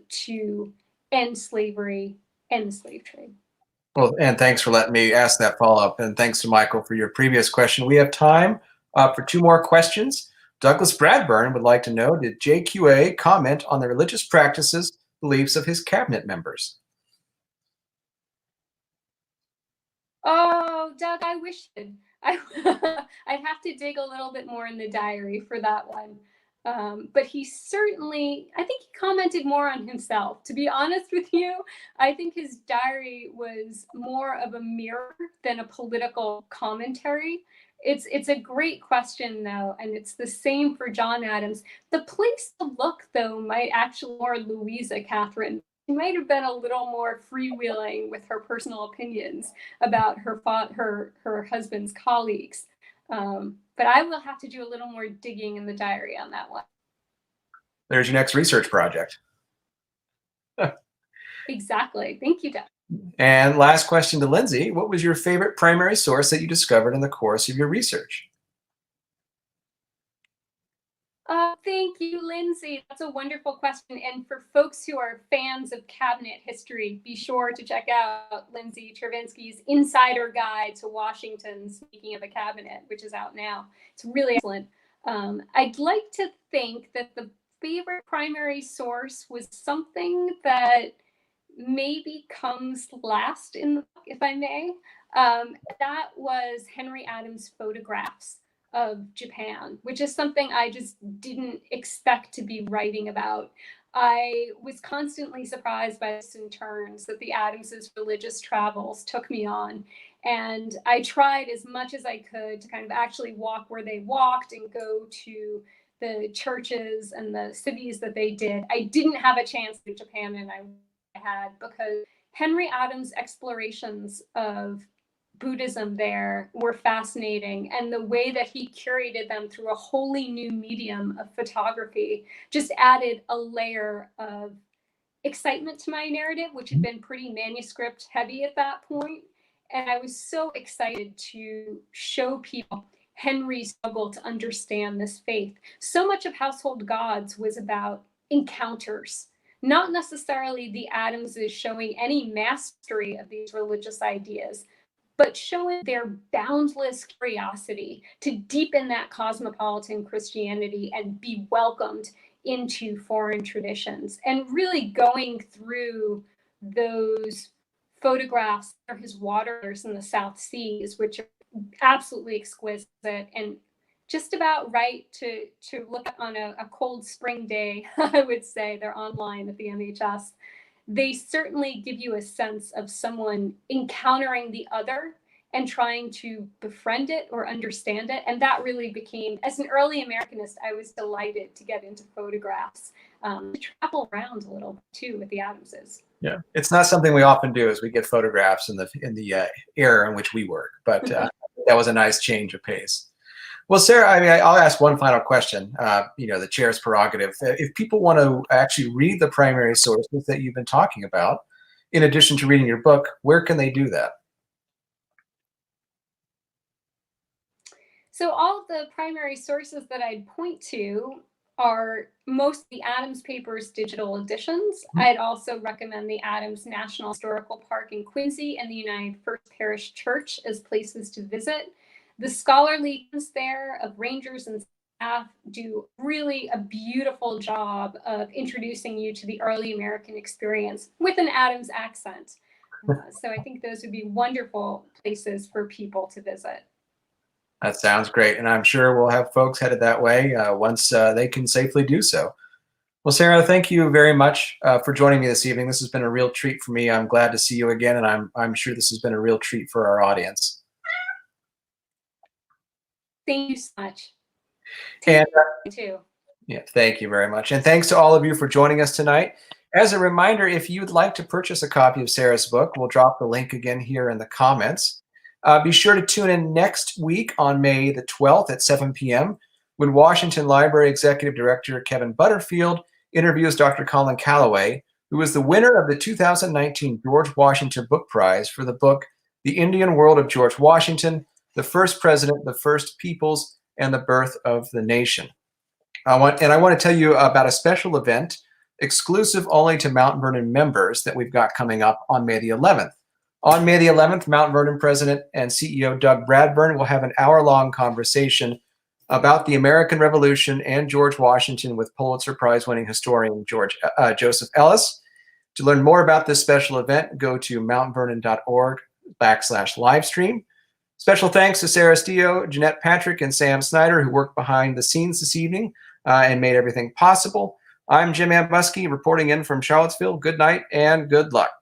to end slavery and the slave trade. Well, and thanks for letting me ask that follow-up. And thanks to Michael for your previous question. We have time for two more questions. Douglas Bradburn would like to know, did JQA comment on the religious practices, beliefs of his cabinet members? Oh, Doug, I wish I'd have to dig a little bit more in the diary for that one. But he certainly, I think he commented more on himself. To be honest with you, I think his diary was more of a mirror than a political commentary. It's a great question, though, and it's the same for John Adams. The place to look, though, might actually more Louisa Catherine. She might have been a little more freewheeling with her personal opinions about her husband's colleagues. But I will have to do a little more digging in the diary on that one. There's your next research project. Exactly. Thank you, Doug. And last question to Lindsay, what was your favorite primary source that you discovered in the course of your research? Thank you, Lindsay. That's a wonderful question. And for folks who are fans of cabinet history, be sure to check out Lindsay Travinsky's Insider Guide to Washington's Making of a Cabinet, which is out now. It's really excellent. I'd like to think that the favorite primary source was something that maybe comes last in the book, if I may. That was Henry Adams' photographs of Japan, which is something I just didn't expect to be writing about. I was constantly surprised by the twists and turns that the Adamses' religious travels took me on. And I tried as much as I could to kind of actually walk where they walked and go to the churches and the cities that they did. I didn't have a chance to Japan, and I had, because Henry Adams' explorations of Buddhism there were fascinating, and the way that he curated them through a wholly new medium of photography just added a layer of excitement to my narrative, which had been pretty manuscript heavy at that point. And I was so excited to show people Henry's struggle to understand this faith. So much of Household Gods was about encounters, not necessarily the Adamses showing any mastery of these religious ideas, but showing their boundless curiosity to deepen that cosmopolitan Christianity and be welcomed into foreign traditions. And really going through those photographs of his waters in the South Seas, which are absolutely exquisite and just about right to look at on a cold spring day. I would say they're online at the MHS. They certainly give you a sense of someone encountering the other and trying to befriend it or understand it. And that really became, as an early Americanist, I was delighted to get into photographs, to travel around a little too with the Adamses. Yeah, it's not something we often do, as we get photographs in the era in which we work, but that was a nice change of pace. Well, Sarah, I mean, I'll ask one final question. The chair's prerogative. If people want to actually read the primary sources that you've been talking about, in addition to reading your book, where can they do that? So all of the primary sources that I'd point to are most of the Adams Papers digital editions. I'd also recommend the Adams National Historical Park in Quincy and the United First Parish Church as places to visit. The scholarly teams there of rangers and staff do really a beautiful job of introducing you to the early American experience with an Adams accent. So I think those would be wonderful places for people to visit. That sounds great. And I'm sure we'll have folks headed that way once they can safely do so. Well, Sarah, thank you very much for joining me this evening. This has been a real treat for me. I'm glad to see you again, and I'm sure this has been a real treat for our audience. Thank you so much. And too. Yeah, thank you very much. And thanks to all of you for joining us tonight. As a reminder, if you'd like to purchase a copy of Sarah's book, we'll drop the link again here in the comments. Be sure to tune in next week on May the 12th at 7 p.m. when Washington Library Executive Director Kevin Butterfield interviews Dr. Colin Calloway, who is the winner of the 2019 George Washington Book Prize for the book The Indian World of George Washington, the First President, the First Peoples, and the Birth of the Nation. I want to tell you about a special event exclusive only to Mount Vernon members that we've got coming up on May the 11th. On May the 11th, Mount Vernon President and CEO Doug Bradburn will have an hour-long conversation about the American Revolution and George Washington with Pulitzer Prize-winning historian Joseph Ellis. To learn more about this special event, go to mountvernon.org/livestream. Special thanks to Sarah Stio, Jeanette Patrick, and Sam Snyder, who worked behind the scenes this evening and made everything possible. I'm Jim Ambuske, reporting in from Charlottesville. Good night and good luck.